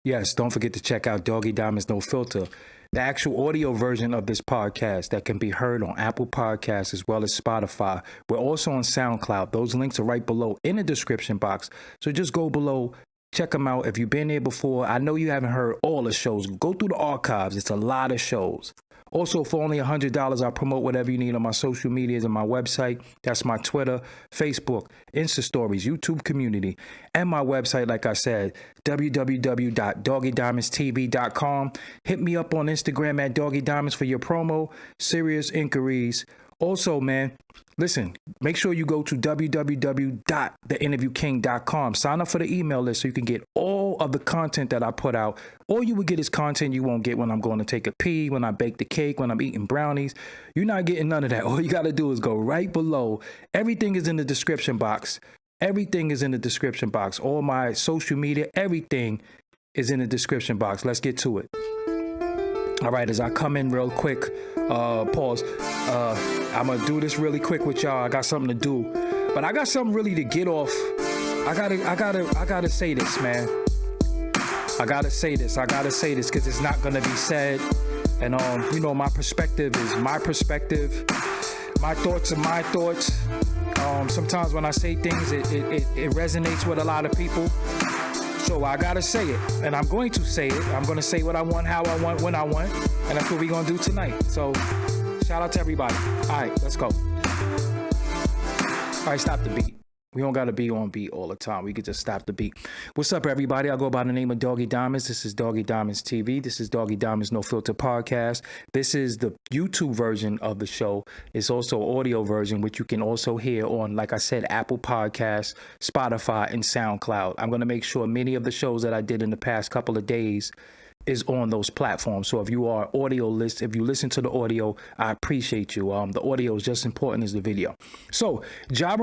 Yes, don't forget to check out Doggie Diamonds No Filter, the actual audio version of this podcast that can be heard on Apple Podcasts as well as Spotify. We're also on SoundCloud. Those links are right below in the description box. So just go below, check them out. If you've been there before, I know you haven't heard all the shows. Go through the archives. It's a lot of shows. Also, for only $100, I'll promote whatever you need on my social medias and my website. That's my Twitter, Facebook, Insta Stories, YouTube community, and my website, like I said, www.doggiediamondstv.com. Hit me up on Instagram at Doggie Diamonds for your promo, serious inquiries. Also, man, listen, make sure you go to www.theinterviewking.com. Sign up for the email list so you can get all of the content that I put out. All you will get is content you won't get when I'm going to take a pee, when I bake the cake, when I'm eating brownies. You're not getting none of that. All you got to do is go right below. Everything is in the description box. Everything is in the description box. All my social media, everything is in the description box. Let's get to it. All right, as I come in real quick, pause. I'm gonna do this really quick with y'all. I got something to do, but I got something really to get off. I gotta say this, man. I gotta say this because it's not gonna be said. And my perspective is my perspective. My thoughts are my thoughts. Sometimes when I say things, it resonates with a lot of people. So I gotta say it, and I'm going to say it. I'm gonna say what I want, how I want, when I want, and that's what we're gonna do tonight. So shout out to everybody. All right, let's go. All right, stop the beat. We don't gotta be on beat all the time. We could just stop the beat. What's up, everybody? I go by the name of Doggie Diamonds. This is Doggie Diamonds TV. This is Doggie Diamonds No Filter Podcast. This is the YouTube version of the show. It's also audio version, which you can also hear on, like I said, Apple Podcasts, Spotify, and SoundCloud. I'm gonna make sure many of the shows that I did in the past couple of days is on those platforms. So if you are if you listen to the audio, I appreciate you. The audio is just as important as the video. So Ja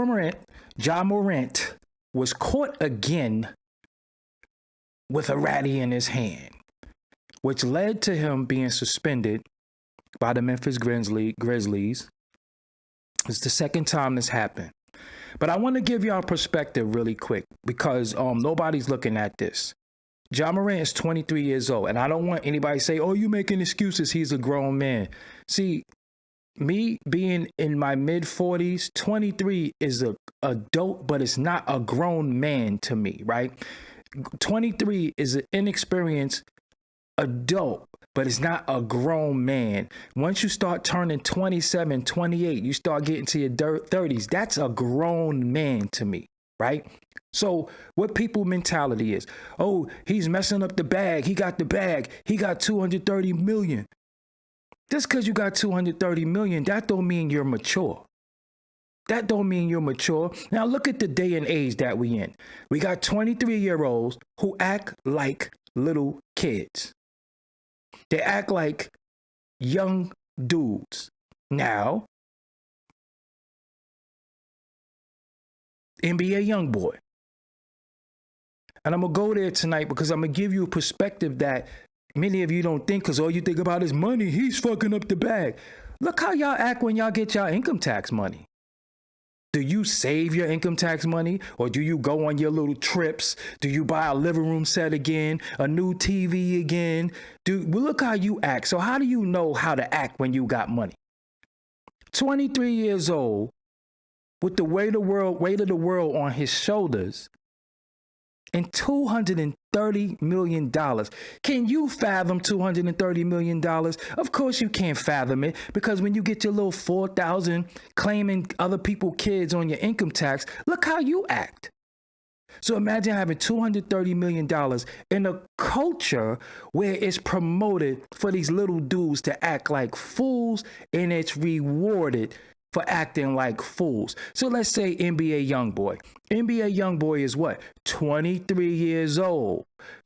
Morant was caught again with a ratty in his hand, which led to him being suspended by the Memphis Grizzlies. It's the second time this happened. But I want to give y'all perspective really quick because nobody's looking at this. Ja Morant is 23 years old, and I don't want anybody to say, oh, you making excuses. He's a grown man. See, me being in my mid-40s, 23 is a adult, but it's not a grown man to me, right? 23 is an inexperienced adult, but it's not a grown man. Once you start turning 27, 28, you start getting to your 30s, that's a grown man to me, right? So what people mentality is, oh, he's messing up the bag. He got the bag. He got 230 million. Just because you got 230 million, that don't mean you're mature. That don't mean you're mature. Now look at the day and age that we in. We got 23-year-olds who act like little kids. They act like young dudes. Now, NBA YoungBoy. And I'm going to go there tonight because I'm going to give you a perspective that many of you don't think, because all you think about is money. He's fucking up the bag. Look how y'all act when y'all get y'all income tax money. Do you save your income tax money, or do you go on your little trips? Do you buy a living room set again, a new TV again? Well, look how you act. So how do you know how to act when you got money? 23 years old, with the weight of the world on his shoulders, and $230 million. Can you fathom $230 million? Of course you can't fathom it, because when you get your little 4,000 claiming other people's kids on your income tax, look how you act. So imagine having $230 million in a culture where it's promoted for these little dudes to act like fools, and it's rewarded for acting like fools. So let's say NBA YoungBoy. NBA YoungBoy is what? 23 years old.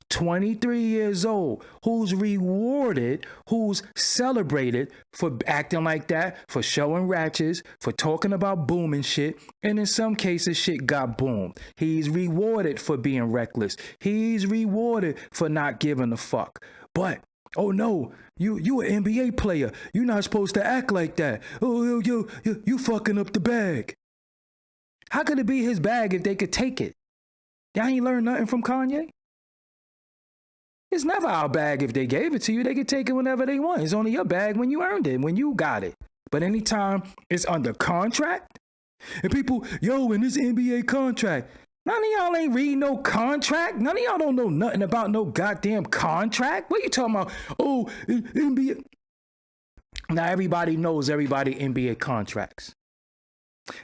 23 years old, who's rewarded, who's celebrated for acting like that, for showing ratchets, for talking about booming shit, and in some cases shit got boomed. He's rewarded for being reckless. He's rewarded for not giving a fuck. But oh no, you an NBA player. You're not supposed to act like that. Oh, you fucking up the bag. How could it be his bag if they could take it? Y'all ain't learned nothing from Kanye? It's never our bag. If they gave it to you, they can take it whenever they want. It's only your bag when you earned it, when you got it. But anytime it's under contract, and people, yo, in this NBA contract, none of y'all ain't reading no contract. None of y'all don't know nothing about no goddamn contract. What are you talking about? Oh, NBA. Now everybody knows everybody NBA contracts.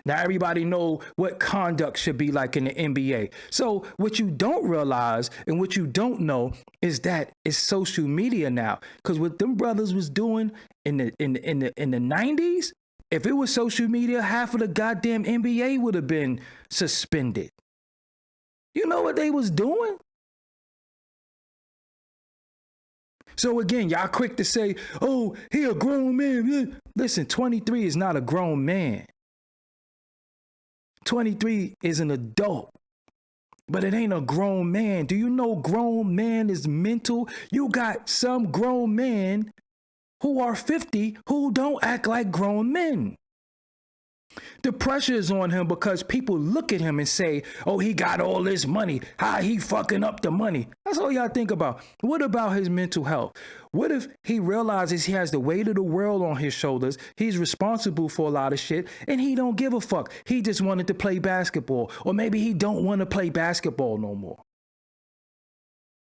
Now everybody know what conduct should be like in the NBA. So what you don't realize and what you don't know is that it's social media now. Because what them brothers was doing in the 90s, if it was social media, half of the goddamn NBA would have been suspended. You know what they was doing? So again, y'all quick to say, oh, he a grown man. Listen, 23 is not a grown man. 23 is an adult, but it ain't a grown man. Do you know grown man is mental? You got some grown men who are 50 who don't act like grown men. The pressure is on him because people look at him and say, oh, he got all this money. How he fucking up the money? That's all y'all think about. What about his mental health? What if he realizes he has the weight of the world on his shoulders? He's responsible for a lot of shit and he don't give a fuck. He just wanted to play basketball, or maybe he don't want to play basketball no more.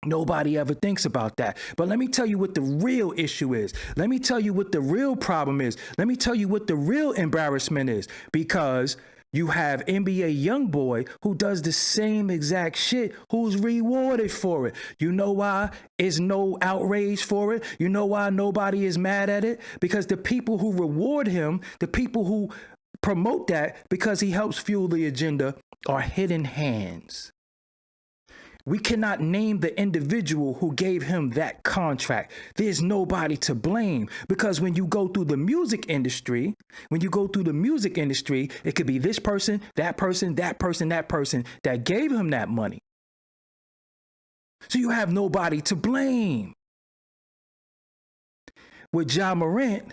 Nobody ever thinks about that. But let me tell you what the real issue is. Let me tell you what the real problem is. Let me tell you what the real embarrassment is. Because you have NBA YoungBoy who does the same exact shit, who's rewarded for it. You know why there's no outrage for it? You know why nobody is mad at it? Because the people who reward him, the people who promote that because he helps fuel the agenda, are hidden hands. We cannot name the individual who gave him that contract. There's nobody to blame, because when you go through the music industry, it could be this person, that person, that person, that person that gave him that money. So you have nobody to blame. With Ja Morant,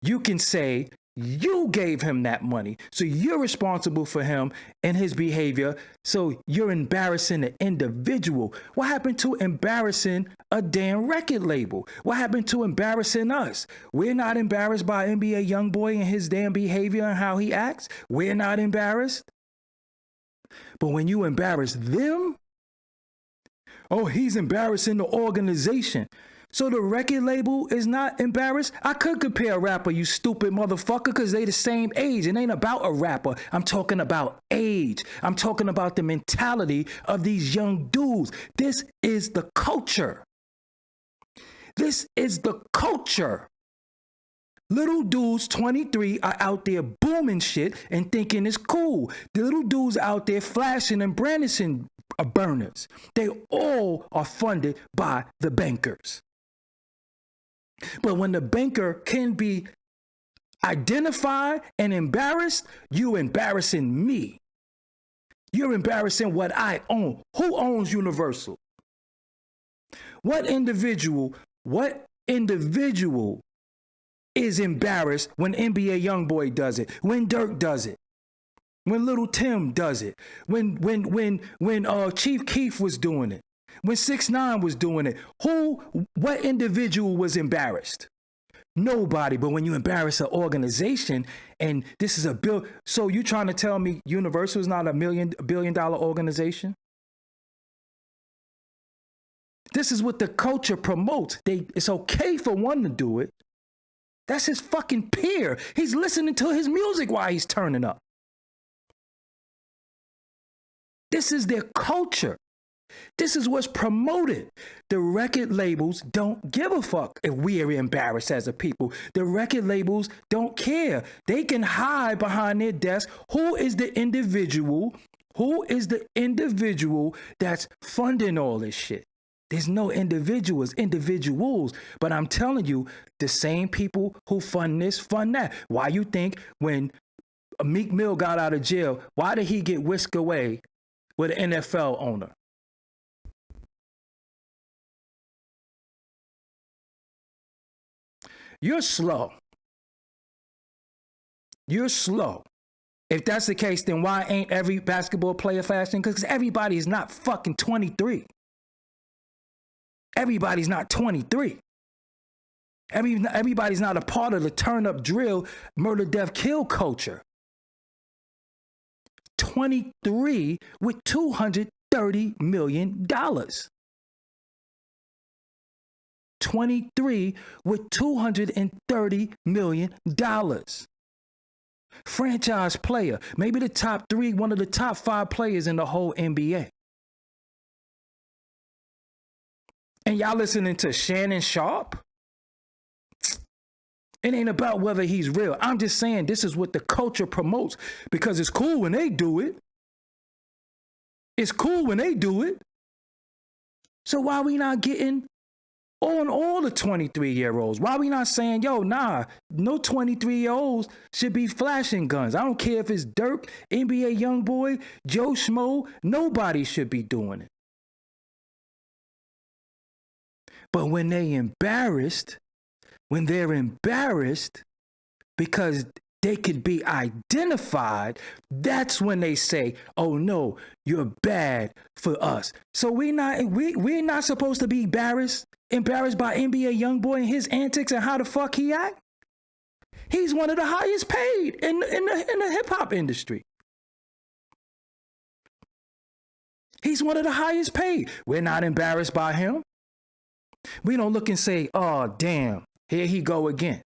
you can say you gave him that money, so you're responsible for him and his behavior, so you're embarrassing the individual. What happened to embarrassing a damn record label? What happened to embarrassing us? We're not embarrassed by NBA YoungBoy and his damn behavior and how he acts. We're not embarrassed. But when you embarrass them, oh, he's embarrassing the organization. So the record label is not embarrassed? I could compare a rapper, you stupid motherfucker, because they the same age. It ain't about a rapper. I'm talking about age. I'm talking about the mentality of these young dudes. This is the culture. This is the culture. Little dudes, 23, are out there booming shit and thinking it's cool. The little dudes out there flashing and brandishing burners. They all are funded by the bankers. But when the banker can be identified and embarrassed, you embarrassing me. You're embarrassing what I own. Who owns Universal? What individual is embarrassed when NBA YoungBoy does it, when Dirk does it, when Little Tim does it, when Chief Keef was doing it, when 6ix9ine was doing it? What individual was embarrassed? Nobody. But when you embarrass an organization, and this is a bill, so you trying to tell me Universal is not a billion-dollar organization? This is what the culture promotes. It's okay for one to do it. That's his fucking peer. He's listening to his music while he's turning up. This is their culture. This is what's promoted. The record labels don't give a fuck if we are embarrassed as a people. The record labels don't care. They can hide behind their desk. Who is the individual? Who is the individual that's funding all this shit? There's no individuals. But I'm telling you, the same people who fund this, fund that. Why you think when Meek Mill got out of jail, why did he get whisked away with an NFL owner? You're slow. If that's the case, then why ain't every basketball player fasting? Because everybody is not fucking 23. Everybody's not 23. Everybody's not a part of the turn up drill, murder, death, kill culture. 23 with $230 million. 23 with $230 million. Franchise player, maybe the top three, one of the top 5 players in the whole NBA. And y'all listening to Shannon Sharp? It ain't about whether he's real. I'm just saying this is what the culture promotes because it's cool when they do it. It's cool when they do it. So why we not getting on all the 23-year-olds? Why we not saying, yo, nah, no 23-year-olds should be flashing guns. I don't care if it's Dirk, NBA Youngboy, Joe Schmo. Nobody should be doing it. But when they're embarrassed because they could be identified, that's when they say, oh no, you're bad for us. So we're not supposed to be embarrassed by NBA Youngboy and his antics and how the fuck he act. He's one of the highest paid in the hip hop industry. He's one of the highest paid. We're not embarrassed by him. We don't look and say, oh damn, here he go again.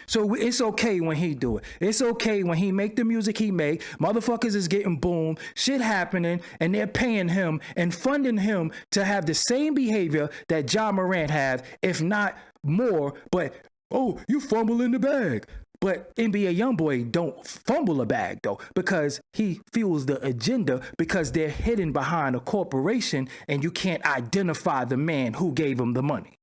So it's okay when he do it. It's okay when he make the music he make. Motherfuckers is getting boomed, shit happening, and they're paying him and funding him to have the same behavior that Ja Morant have, if not more. But, oh, you fumble in the bag. But NBA Youngboy don't fumble a bag, though, because he fuels the agenda because they're hidden behind a corporation and you can't identify the man who gave him the money.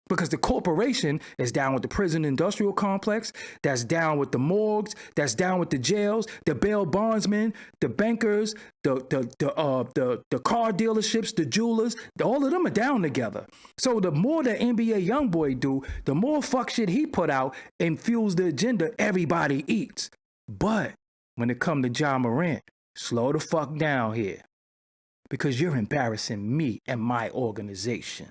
Because the corporation is down with the prison industrial complex, that's down with the morgues, that's down with the jails, the bail bondsmen, the bankers, the car dealerships, the jewelers, all of them are down together. So the more that NBA Youngboy do, the more fuck shit he put out and fuels the agenda everybody eats. But when it comes to Ja Morant, slow the fuck down here. Because you're embarrassing me and my organization.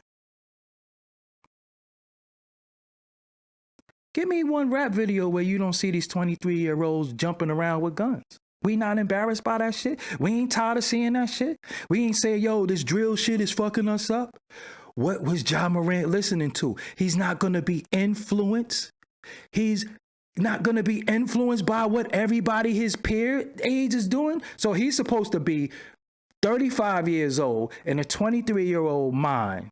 Give me one rap video where you don't see these 23-year-olds jumping around with guns. We not embarrassed by that shit. We ain't tired of seeing that shit. We ain't say, yo, this drill shit is fucking us up. What was Ja Morant listening to? He's not going to be influenced. He's not going to be influenced by what everybody his peer age is doing. So he's supposed to be 35 years old in a 23-year-old mind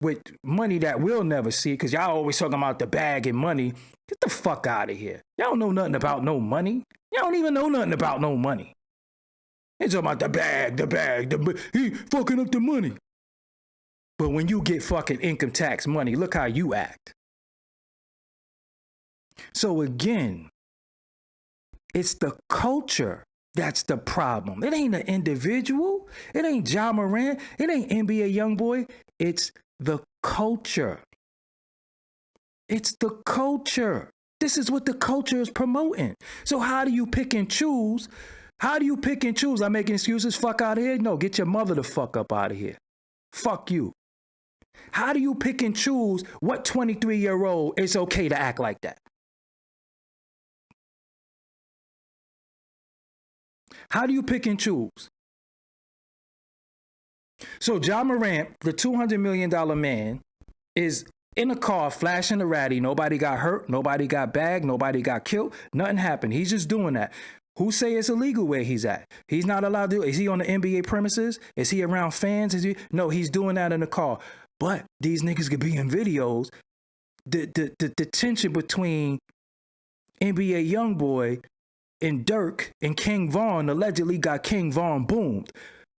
with money that we'll never see, because y'all always talking about the bag and money. Get the fuck out of here. Y'all don't know nothing about no money. Y'all don't even know nothing about no money. They talking about the bag, he fucking up the money. But when you get fucking income tax money, look how you act. So again, it's the culture that's the problem. It ain't an individual. It ain't Ja Morant. It ain't NBA Youngboy. It's the culture. It's the culture. This is what the culture is promoting. So how do you pick and choose? How do you pick and choose? I'm making excuses. Fuck out of here. No, get your mother the fuck up out of here. Fuck you. How do you pick and choose what 23-year-old is okay to act like that? How do you pick and choose? So Ja Morant, the $200 million man, is in a car flashing the ratty. Nobody got hurt. Nobody got bagged. Nobody got killed. Nothing happened. He's just doing that. Who say it's illegal where he's at? He's not allowed to. Is he on the NBA premises? Is he around fans? No, he's doing that in the car. But these niggas could be in videos. The tension between NBA Youngboy and Dirk and King Von allegedly got King Von boomed.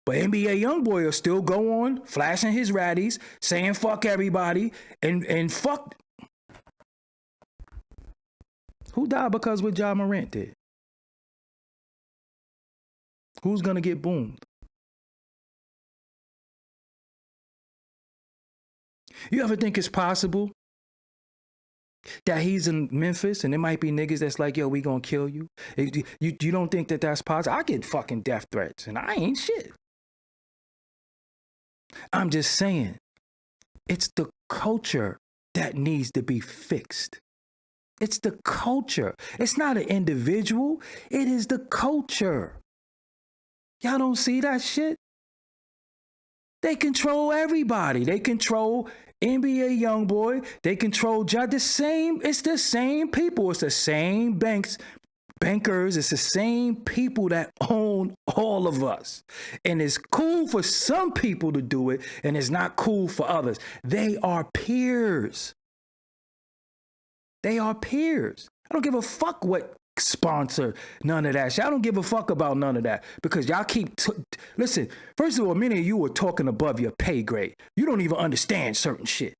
But NBA Youngboy will still go on, flashing his ratties, saying fuck everybody, and fuck. Who died because what Ja Morant did? Who's gonna get boomed? You ever think it's possible that he's in Memphis and there might be niggas that's like, yo, we gonna kill you? You don't think that that's possible? I get fucking death threats and I ain't shit. I'm just saying, it's the culture that needs to be fixed. It's the culture. It's not an individual. It is the culture. Y'all don't see that shit? They control everybody. They control NBA YoungBoy. They control Ja. It's the same people. It's the same bankers. It's the same people that own all of us. And it's cool for some people to do it, and it's not cool for others. They are peers. They are peers. I don't give a fuck what sponsor none of that shit. I don't give a fuck about none of that because y'all keep listen. First of all, many of you are talking above your pay grade. You don't even understand certain shit.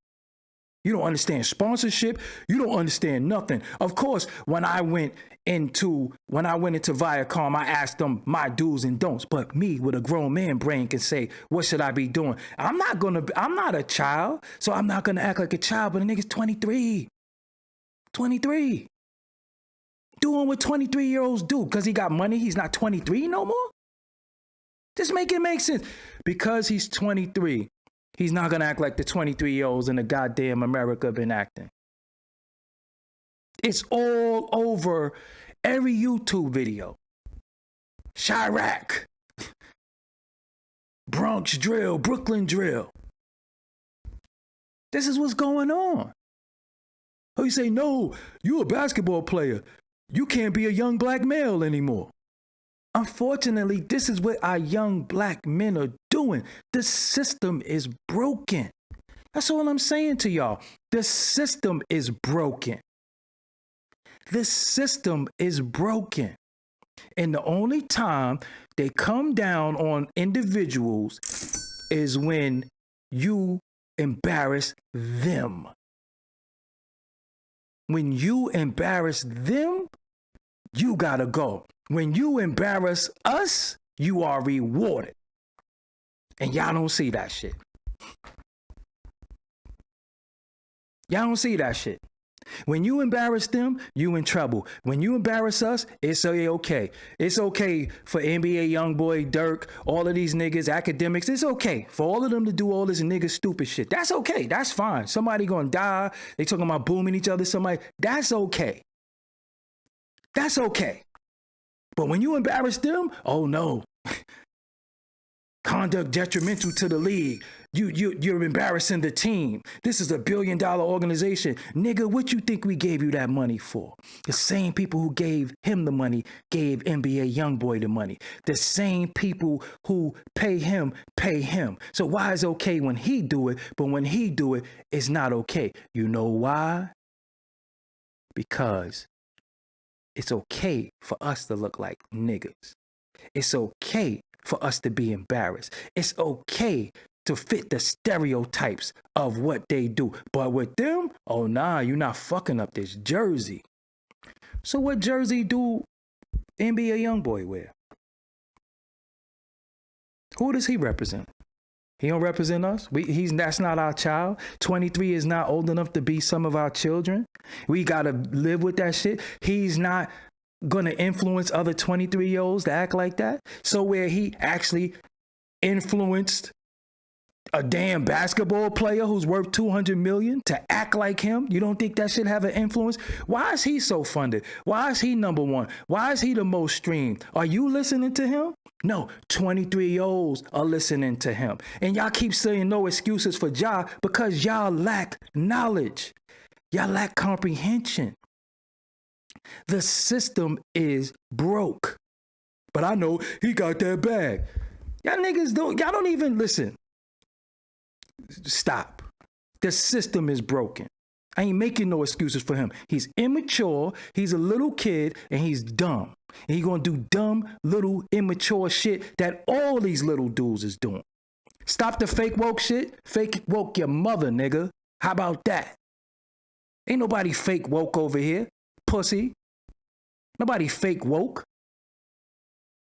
You don't understand sponsorship. You don't understand nothing. Of course, when I went into Viacom, I asked them my do's and don'ts. But me, with a grown man brain, can say, what should I be doing? I'm not a child, so I'm not gonna act like a child. But the nigga's 23. 23. Doing what 23-year-olds do because he got money. He's not 23 no more. Just make it make sense. Because he's 23, he's not going to act like the 23-year-olds in the goddamn America been acting. It's all over every YouTube video. Chirac. Bronx drill, Brooklyn drill. This is what's going on. Oh, you say, no, you a basketball player. You can't be a young black male anymore. Unfortunately, this is what our young black men are doing. The system is broken. That's all I'm saying to y'all. The system is broken. The system is broken. And the only time they come down on individuals is when you embarrass them. When you embarrass them, you gotta go. When you embarrass us, you are rewarded. And y'all don't see that shit. Y'all don't see that shit. When you embarrass them, you in trouble. When you embarrass us, it's okay. It's okay for NBA YoungBoy, Dirk, all of these niggas, academics. It's okay for all of them to do all this nigga stupid shit. That's okay. That's fine. Somebody gonna die. They talking about booming each other. Somebody. That's okay. That's okay. But when you embarrass them, oh no. Conduct detrimental to the league. You're embarrassing the team. This is $1 billion organization. Nigga, what you think we gave you that money for? The same people who gave him the money gave NBA YoungBoy the money. The same people who pay him. So why is it okay when he do it, but when he do it, it's not okay? You know why? Because it's okay for us to look like niggas. It's okay for us to be embarrassed. It's okay to fit the stereotypes of what they do. But with them, oh nah, you're not fucking up this jersey. So what jersey do NBA YoungBoy wear? Who does he represent? He don't represent us. That's not our child. 23 is not old enough to be some of our children. We gotta live with that shit. He's not gonna influence other 23-year-olds to act like that. So where he actually influenced a damn basketball player who's worth $200 million to act like him, you don't think that should have an influence? Why is he so funded? Why is he number one? Why is he the most streamed? Are you listening to him? No, 23-year-olds are listening to him. And y'all keep saying no excuses for Ja because y'all lack knowledge. Y'all lack comprehension. The system is broke. But I know he got that bag. Y'all don't even listen. Stop. The system is broken. I ain't making no excuses for him. He's immature, he's a little kid, and he's dumb. And he's gonna do dumb, little, immature shit that all these little dudes is doing. Stop the fake woke shit. Fake woke your mother, nigga. How about that? Ain't nobody fake woke over here, pussy. Nobody fake woke.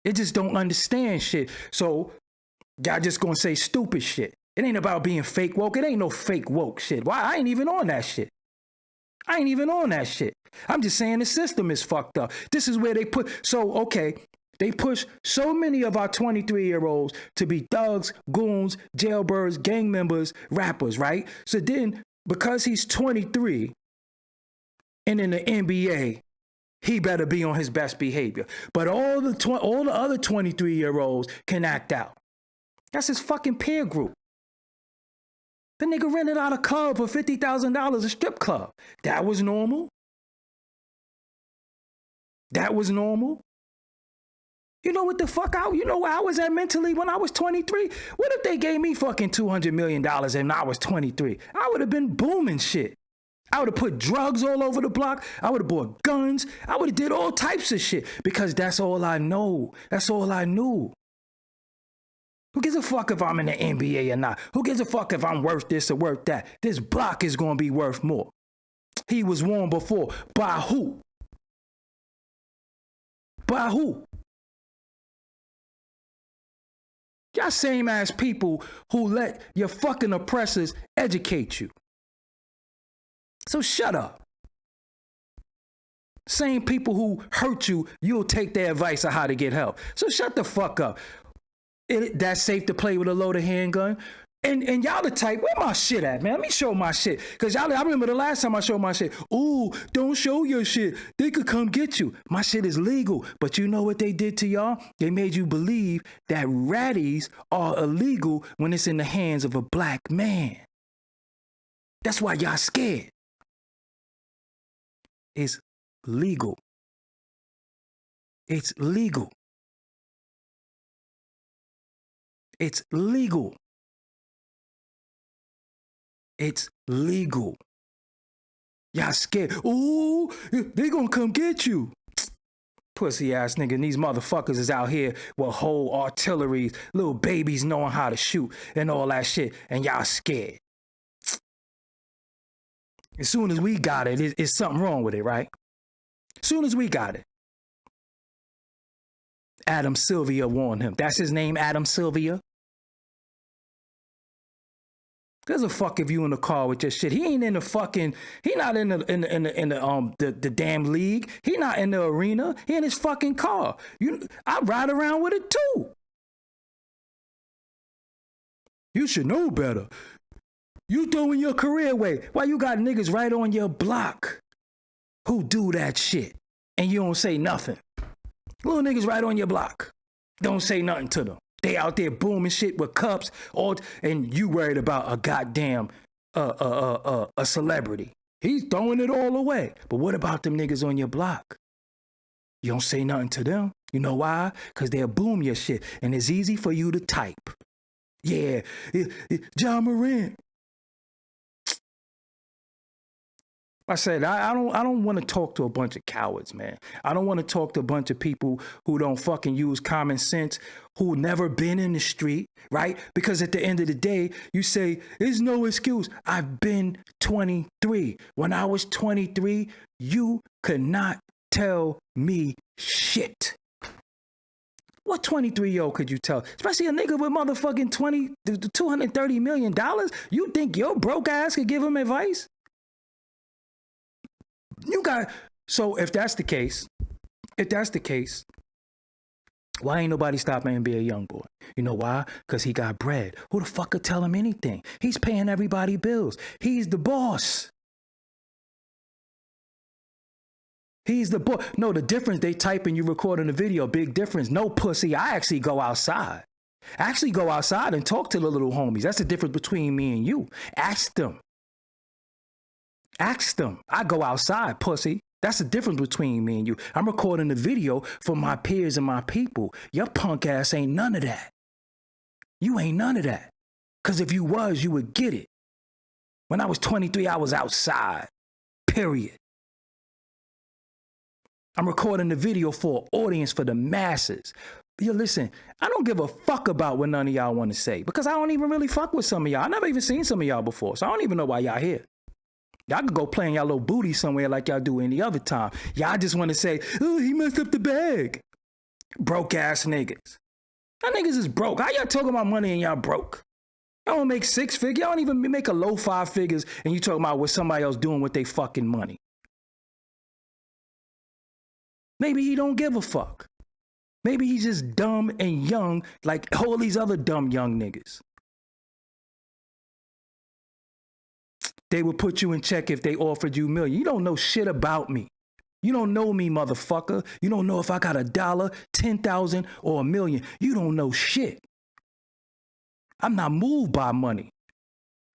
They just don't understand shit. So y'all just gonna say stupid shit. It ain't about being fake woke. It ain't no fake woke shit. Why? I ain't even on that shit. I'm just saying the system is fucked up. This is where they put. So, okay, They push so many of our 23-year-olds to be thugs, goons, jailbirds, gang members, rappers, right? So then, because he's 23 and in the NBA, he better be on his best behavior. But all the other 23-year-olds can act out. That's his fucking peer group. The nigga rented out a club for $50,000, a strip club. That was normal. That was normal. You know what the fuck you know where I was at mentally when I was 23? What if they gave me fucking $200 million and I was 23? I would have been booming shit. I would have put drugs all over the block. I would have bought guns. I would have did all types of shit because that's all I know. That's all I knew. Who gives a fuck if I'm in the NBA or not? Who gives a fuck if I'm worth this or worth that? This block is going to be worth more. He was warned before. By who? By who? Y'all same ass people who let your fucking oppressors educate you. So shut up. Same people who hurt you, you'll take their advice on how to get help. So shut the fuck up. That's safe to play with a loaded handgun. And y'all the type, where my shit at, man? Let me show my shit. Because I remember the last time I showed my shit. Ooh, don't show your shit. They could come get you. My shit is legal. But you know what they did to y'all? They made you believe that ratties are illegal when it's in the hands of a black man. That's why y'all scared. It's legal. It's legal. It's legal. It's legal. Y'all scared. Ooh, they gonna come get you. Pussy ass nigga. And these motherfuckers is out here with whole artilleries, little babies knowing how to shoot and all that shit. And y'all scared. As soon as we got it, it's something wrong with it, right? As soon as we got it. Adam Sylvia warned him. That's his name, Adam Sylvia. There's a fuck if you in the car with your shit. He ain't in the fucking. He not in the damn league. He not in the arena. He in his fucking car. I ride around with it too. You should know better. You throwing your career away. Why you got niggas right on your block who do that shit and you don't say nothing? Little niggas right on your block. Don't say nothing to them. They out there booming shit with cups, and you worried about a goddamn a celebrity. He's throwing it all away. But what about them niggas on your block? You don't say nothing to them. You know why? Because they'll boom your shit, and it's easy for you to type. Yeah, Ja Morant. I said, I don't want to talk to a bunch of cowards, man. I don't want to talk to a bunch of people who don't fucking use common sense, who never been in the street, right? Because at the end of the day, you say, there's no excuse. I've been 23. When I was 23, you could not tell me shit. What 23-year-old could you tell? Especially a nigga with motherfucking $230 million. You think your broke ass could give him advice? So if that's the case, why ain't nobody stopping him be a young boy? You know why? Because he got bread. Who the fuck could tell him anything? He's paying everybody bills. He's the boss. He's the boss. No, the difference, they type and you recording the video, big difference. No, pussy, I actually go outside. I actually go outside and talk to the little homies. That's the difference between me and you. Ask them. Ask them. I go outside, pussy. That's the difference between me and you. I'm recording the video for my peers and my people. Your punk ass ain't none of that. You ain't none of that. Because if you was, you would get it. When I was 23, I was outside. Period. I'm recording the video for an audience, for the masses. Yo, listen, I don't give a fuck about what none of y'all want to say. Because I don't even really fuck with some of y'all. I never even seen some of y'all before. So I don't even know why y'all here. Y'all could go play in y'all little booty somewhere like y'all do any other time. Y'all just want to say, oh, he messed up the bag. Broke ass niggas. Y'all niggas is broke. How y'all talking about money and y'all broke? Y'all don't make 6 figures. Y'all don't even make a low 5 figures and you talking about what somebody else doing with their fucking money. Maybe he don't give a fuck. Maybe he's just dumb and young like all these other dumb young niggas. They would put you in check if they offered you $1 million. You don't know shit about me. You don't know me, motherfucker. You don't know if I got $1, 10,000, or $1 million. You don't know shit. I'm not moved by money.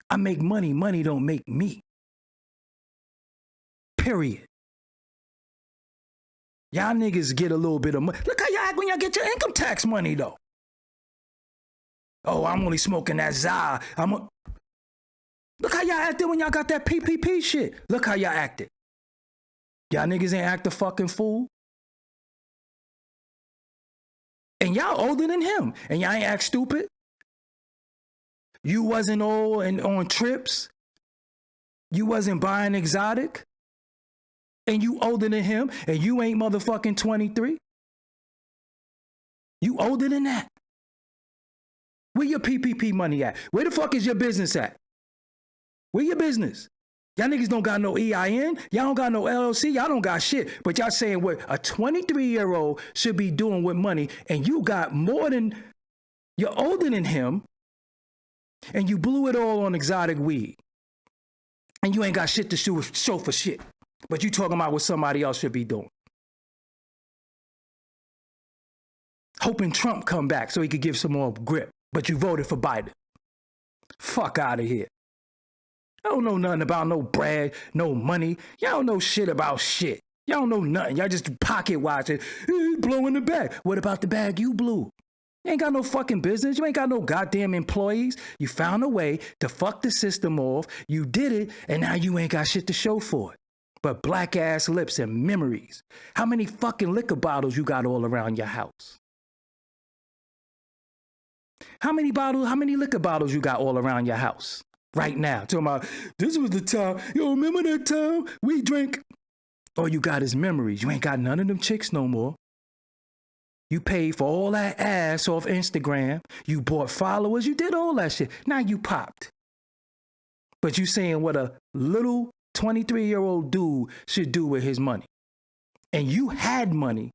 I make money. Money don't make me. Period. Y'all niggas get a little bit of money. Look how y'all act when y'all get your income tax money, though. Oh, I'm only smoking that za. Look how y'all acted when y'all got that PPP shit. Look how y'all acted. Y'all niggas ain't act a fucking fool. And y'all older than him. And y'all ain't act stupid. You wasn't all on trips. You wasn't buying exotic. And you older than him. And you ain't motherfucking 23. You older than that. Where your PPP money at? Where the fuck is your business at? Where your business? Y'all niggas don't got no EIN. Y'all don't got no LLC. Y'all don't got shit. But y'all saying what a 23-year-old should be doing with money, and you got more than, you're older than him, and you blew it all on exotic weed. And you ain't got shit to show for shit. But you talking about what somebody else should be doing. Hoping Trump come back so he could give some more grip. But you voted for Biden. Fuck out of here. I don't know nothing about no bread, no money. Y'all don't know shit about shit. Y'all don't know nothing. Y'all just pocket watching. Blowing the bag. What about the bag you blew? You ain't got no fucking business. You ain't got no goddamn employees. You found a way to fuck the system off. You did it, and now you ain't got shit to show for it. But black ass lips and memories. How many fucking liquor bottles you got all around your house? How many liquor bottles you got all around your house? Right now, talking about, this was the time, yo, remember that time we drank? All you got is memories. You ain't got none of them chicks no more. You paid for all that ass off Instagram. You bought followers. You did all that shit. Now you popped. But you saying what a little 23-year-old dude should do with his money. And you had money.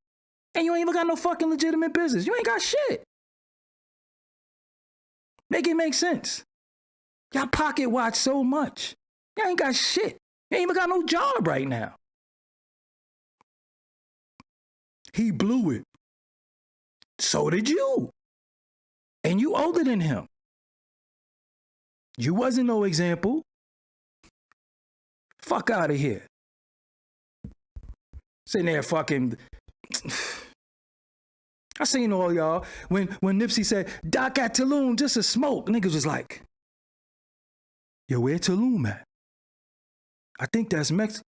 And you ain't even got no fucking legitimate business. You ain't got shit. Make it make sense. Y'all pocket watch so much. Y'all ain't got shit. You ain't even got no job right now. He blew it. So did you. And you older than him. You wasn't no example. Fuck out of here. Sitting there fucking... I seen all y'all. When Nipsey said, Doc at Tulum, just a smoke. Niggas was like... Yo, where Tulum at? I think that's Mexico.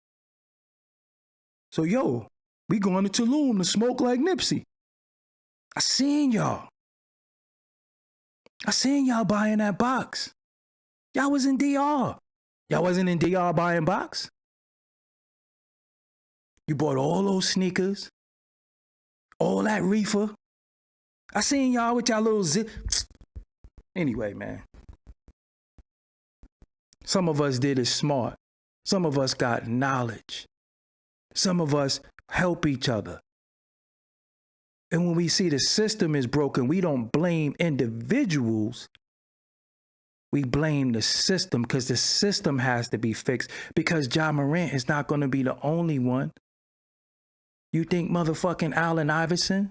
So, yo, we going to Tulum to smoke like Nipsey. I seen y'all. I seen y'all buying that box. Y'all was in DR. Y'all wasn't in DR buying box? You bought all those sneakers, all that reefer. I seen y'all with y'all little zip. Anyway, man. Some of us did it smart. Some of us got knowledge. Some of us help each other. And when we see the system is broken, we don't blame individuals. We blame the system because the system has to be fixed because Ja Morant is not going to be the only one. You think motherfucking Allen Iverson?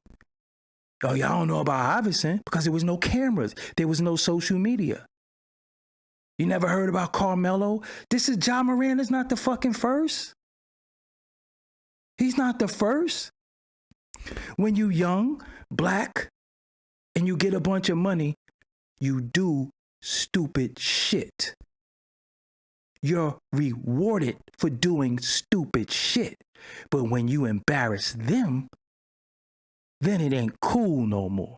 Oh, y'all don't know about Iverson because there was no cameras. There was no social media. You never heard about Carmelo? This is Ja Morant is not the fucking first. He's not the first. When you young, black, and you get a bunch of money, you do stupid shit. You're rewarded for doing stupid shit. But when you embarrass them, then it ain't cool no more.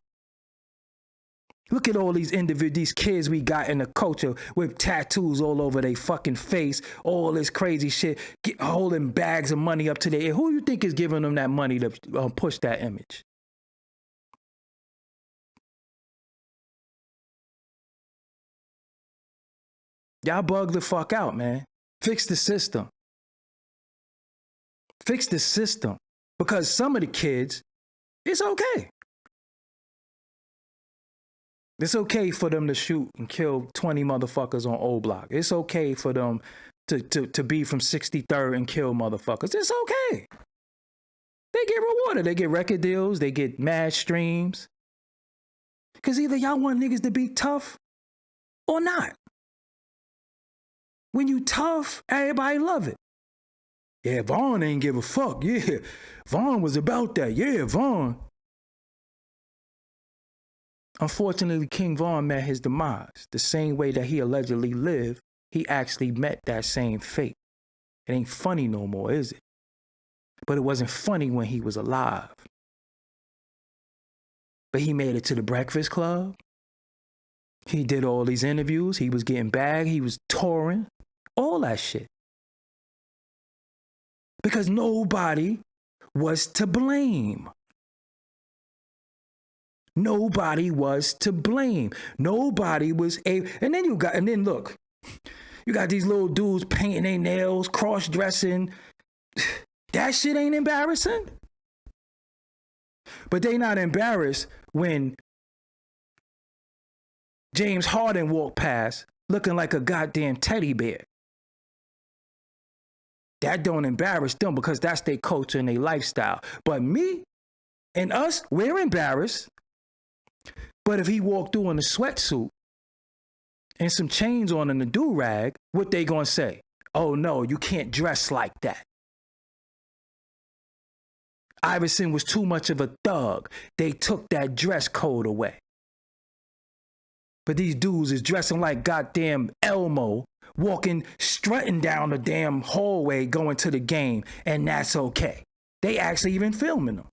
Look at all these kids we got in the culture with tattoos all over their fucking face, all this crazy shit, holding bags of money up to their ear. Who do you think is giving them that money to push that image? Y'all bug the fuck out, man. Fix the system. Fix the system. Because some of the kids, it's okay. It's okay for them to shoot and kill 20 motherfuckers on O Block. It's okay for them to be from 63rd and kill motherfuckers. It's okay. They get rewarded. They get record deals. They get mad streams. Because either y'all want niggas to be tough or not. When you tough, everybody love it. Yeah, Vaughn ain't give a fuck. Yeah, Vaughn was about that. Yeah, Vaughn. Unfortunately, King Vaughn met his demise. The same way that he allegedly lived, he actually met that same fate. It ain't funny no more, is it? But it wasn't funny when he was alive. But he made it to the Breakfast Club. He did all these interviews. He was getting bagged. He was touring. All that shit. Because nobody was to blame. Nobody was to blame. Nobody was able. And then look, you got these little dudes painting their nails, cross-dressing. That shit ain't embarrassing. But they not embarrassed when James Harden walked past looking like a goddamn teddy bear. That don't embarrass them because that's their culture and their lifestyle. But me and us, we're embarrassed. But if he walked through in a sweatsuit and some chains on and a do-rag, what they gonna say? Oh no, you can't dress like that. Iverson was too much of a thug. They took that dress code away. But these dudes is dressing like goddamn Elmo, walking, strutting down the damn hallway going to the game, and that's okay. They actually even filming them.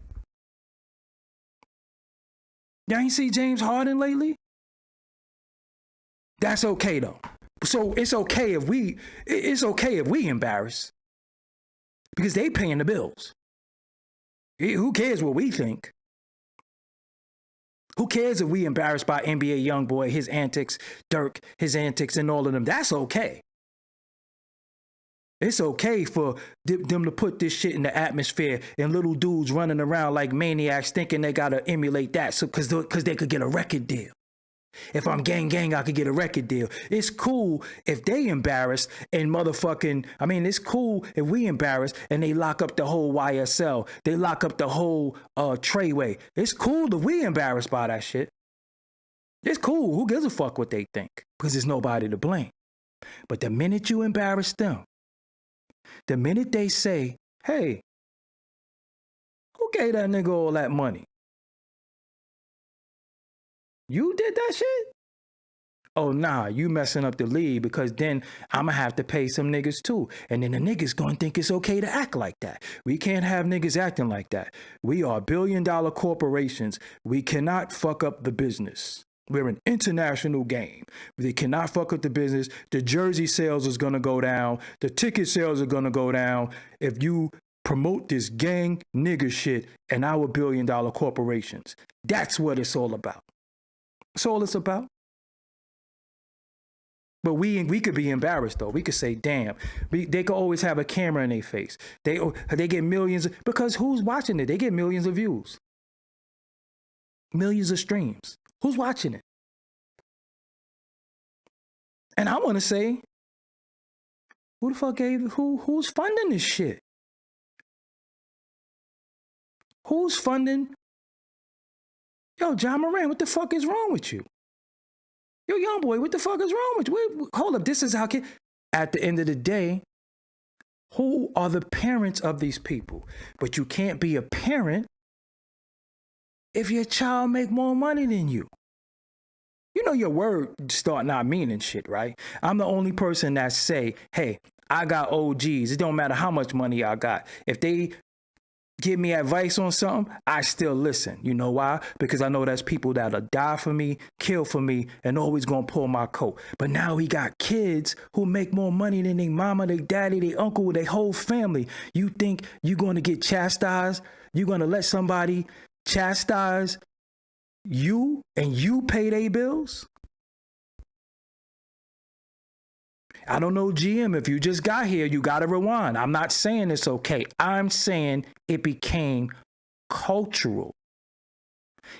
Y'all ain't see James Harden lately? That's okay though. So it's okay if we embarrass. Because they paying the bills. Who cares what we think? Who cares if we embarrassed by NBA Youngboy, his antics, Dirk, his antics, and all of them? That's okay. It's okay for them to put this shit in the atmosphere and little dudes running around like maniacs thinking they gotta emulate that because they could get a record deal. If I'm gang, I could get a record deal. It's cool if they embarrassed and it's cool if we embarrassed and they lock up the whole YSL. They lock up the whole Treyway. It's cool if we embarrassed by that shit. It's cool. Who gives a fuck what they think? Because there's nobody to blame. But the minute you embarrass them, the minute they say, hey, who gave that nigga all that money? You did that shit? Oh, nah, you messing up the league because then I'm going to have to pay some niggas too. And then the niggas going to think it's okay to act like that. We can't have niggas acting like that. We are billion-dollar corporations. We cannot fuck up the business. We're an international game. They cannot fuck up the business. The jersey sales is going to go down. The ticket sales are going to go down if you promote this gang nigger shit and our billion-dollar corporations. That's what it's all about. That's all it's about. But we could be embarrassed though. We could say, damn, they could always have a camera in their face. They get millions because who's watching it? They get millions of views. Millions of streams. Who's watching it? And I want to say, who the fuck who's funding this shit? Who's funding? Yo, Ja Morant, what the fuck is wrong with you? Yo, young boy, what the fuck is wrong with you? Hold up, this is how at the end of the day, who are the parents of these people? But you can't be a parent if your child make more money than you. You know your word start not meaning shit, right? I'm the only person that say, hey, I got OGs. It don't matter how much money I got. If they give me advice on something, I still listen. You know why? Because I know there's people that'll die for me, kill for me, and always gonna pull my coat. But now he got kids who make more money than their mama, their daddy, their uncle, their whole family. You think you're gonna get chastised? You're gonna let somebody chastise you and you pay their bills? I don't know, GM, if you just got here, you got to rewind. I'm not saying it's okay. I'm saying it became cultural.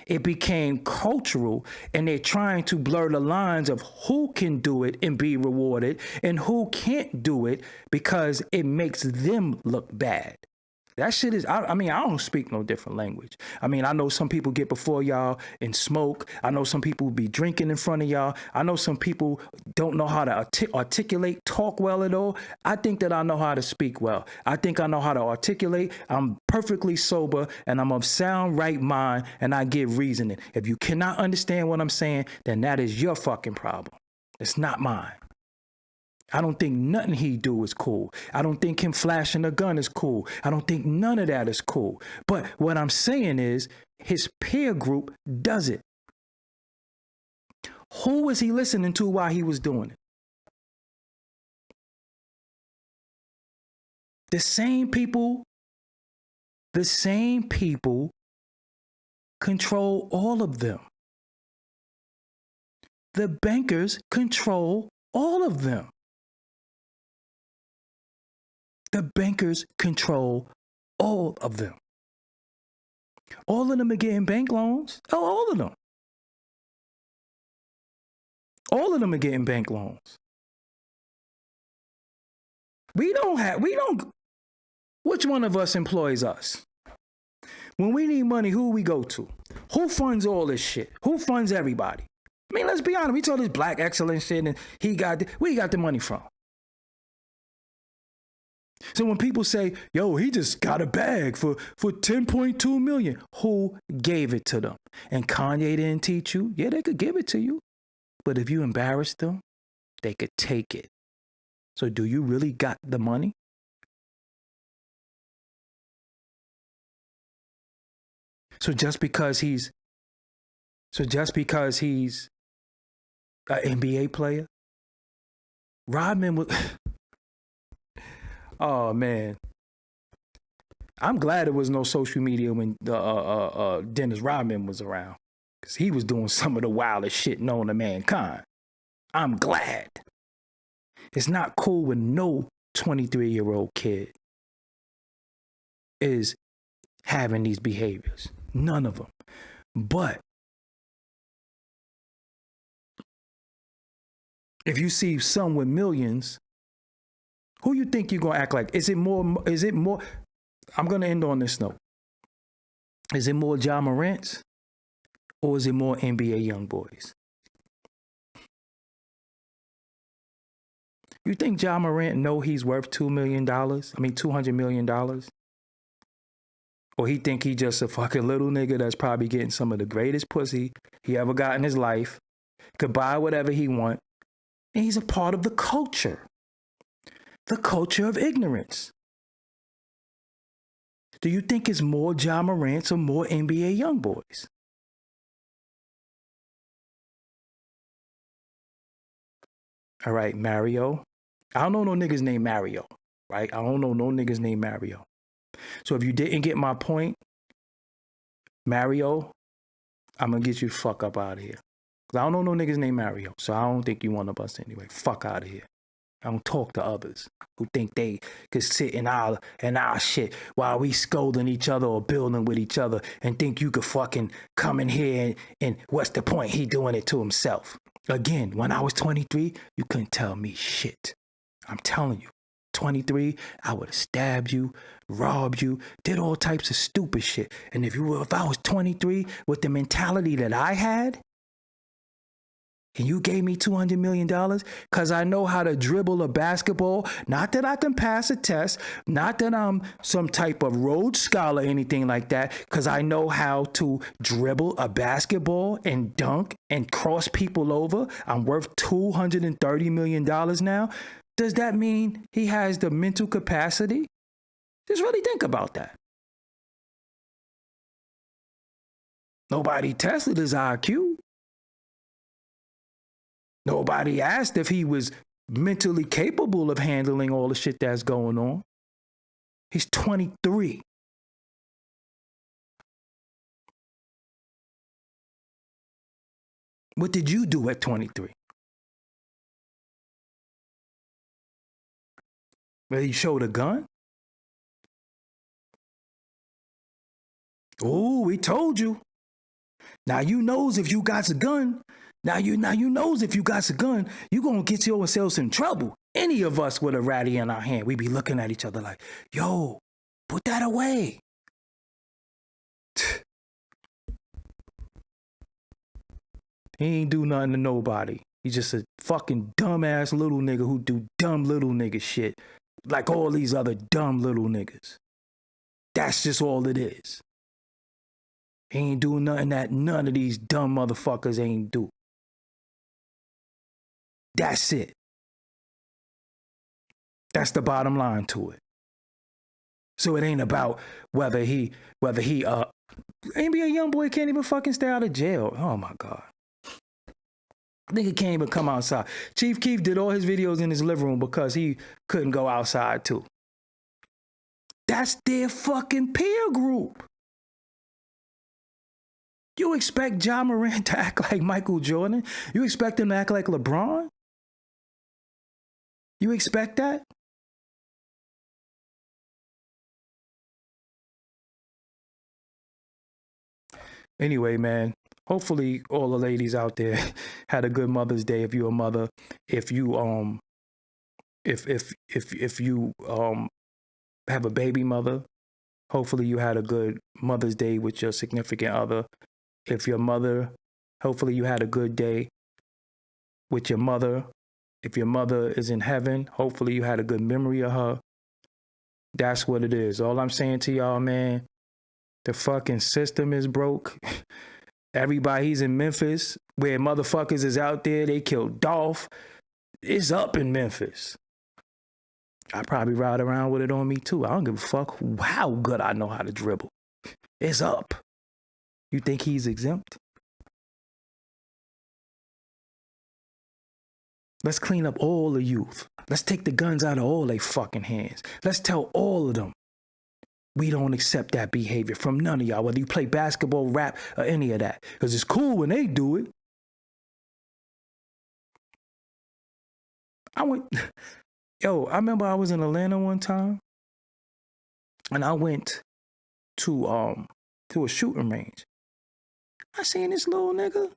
It became cultural, and they're trying to blur the lines of who can do it and be rewarded and who can't do it because it makes them look bad. That shit is, I mean, I don't speak no different language. I mean, I know some people get before y'all and smoke. I know some people be drinking in front of y'all. I know some people don't know how to articulate, talk well at all. I think that I know how to speak well. I think I know how to articulate. I'm perfectly sober and I'm of sound right mind and I give reasoning. If you cannot understand what I'm saying, then that is your fucking problem. It's not mine. I don't think nothing he do is cool. I don't think him flashing a gun is cool. I don't think none of that is cool. But what I'm saying is his peer group does it. Who was he listening to while he was doing it? The same people control all of them. The bankers control all of them. The bankers control all of them. All of them are getting bank loans. Oh, all of them. All of them are getting bank loans. Which one of us employs us? When we need money, who we go to? Who funds all this shit? Who funds everybody? I mean, let's be honest. We told this black excellence shit and where he got the money from? So when people say, yo, he just got a bag for 10.2 million, who gave it to them? And Kanye didn't teach you? Yeah, they could give it to you. But if you embarrass them, they could take it. So do you really got the money? So just because he's an NBA player, Rodman was... Oh man, I'm glad there was no social media when Dennis Rodman was around, because he was doing some of the wildest shit known to mankind. I'm glad. It's not cool when no 23-year-old kid is having these behaviors. None of them. But if you see some with millions, who you think you're going to act like? Is it more? I'm going to end on this note. Is it more Ja Morant or is it more NBA young boys? You think Ja Morant know he's worth $200 million? Or he think he just a fucking little nigga that's probably getting some of the greatest pussy he ever got in his life, could buy whatever he want, and he's a part of the culture. The culture of ignorance. Do you think it's more Ja Morants or more NBA young boys? All right, Mario. I don't know no niggas named Mario, right? I don't know no niggas named Mario. So if you didn't get my point, Mario, I'm going to get you the fuck up out of here. Because I don't know no niggas named Mario, so I don't think you one of us anyway. Fuck out of here. I don't talk to others who think they could sit in our shit while we scolding each other or building with each other and think you could fucking come in here and what's the point? He doing it to himself. Again, when I was 23, you couldn't tell me shit. I'm telling you, 23, I would have stabbed you, robbed you, did all types of stupid shit. And if I was 23 with the mentality that I had, and you gave me $200 million because I know how to dribble a basketball. Not that I can pass a test. Not that I'm some type of Rhodes Scholar or anything like that. Because I know how to dribble a basketball and dunk and cross people over. I'm worth $230 million now. Does that mean he has the mental capacity? Just really think about that. Nobody tested his IQ. Nobody asked if he was mentally capable of handling all the shit that's going on. He's 23. What did you do at 23? Well, he showed a gun? Oh, we told you. Now you knows if you got a gun. Now you knows if you got a gun, you gonna get yourselves in trouble. Any of us with a ratty in our hand, we be looking at each other like, yo, put that away. He ain't do nothing to nobody. He's just a fucking dumbass little nigga who do dumb little nigga shit. Like all these other dumb little niggas. That's just all it is. He ain't doing nothing that none of these dumb motherfuckers ain't do. That's it. That's the bottom line to it. So it ain't about whether he NBA young boy can't even fucking stay out of jail. Oh my God. Nigga can't even come outside. Chief Keef did all his videos in his living room because he couldn't go outside too. That's their fucking peer group. You expect Ja Morant to act like Michael Jordan? You expect him to act like LeBron? You expect that? Anyway, man, hopefully all the ladies out there had a good Mother's Day. If you're a mother, if you have a baby mother, hopefully you had a good Mother's Day with your significant other. If your mother, hopefully you had a good day with your mother. If your mother is in heaven, hopefully you had a good memory of her. That's what it is. All I'm saying to y'all, man, the fucking system is broke. Everybody's in Memphis where motherfuckers is out there. They killed Dolph. It's up in Memphis. I probably ride around with it on me too. I don't give a fuck how good I know how to dribble. It's up. You think he's exempt? Let's clean up all the youth. Let's take the guns out of all their fucking hands. Let's tell all of them we don't accept that behavior from none of y'all, whether you play basketball, rap, or any of that. Because it's cool when they do it. I remember I was in Atlanta one time, and I went to a shooting range. I seen this little nigga.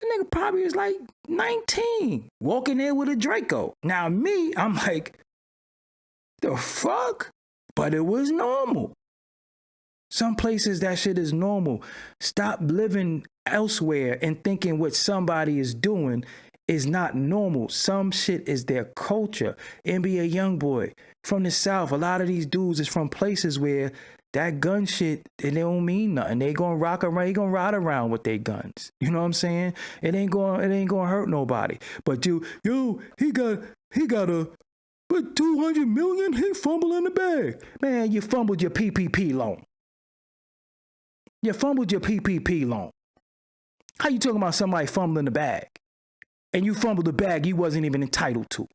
The nigga probably was like 19, walking there with a Draco. Now me, I'm like, the fuck? But it was normal. Some places that shit is normal. Stop living elsewhere and thinking what somebody is doing is not normal. Some shit is their culture. NBA YoungBoy from the South. A lot of these dudes is from places where that gun shit, it don't mean nothing. They gonna rock around, they gonna ride around with their guns. You know what I'm saying? It ain't gonna hurt nobody. But he got a but 200 million, he fumbled in the bag. Man, you fumbled your PPP loan. You fumbled your PPP loan. How you talking about somebody fumbling the bag? And you fumbled the bag you wasn't even entitled to.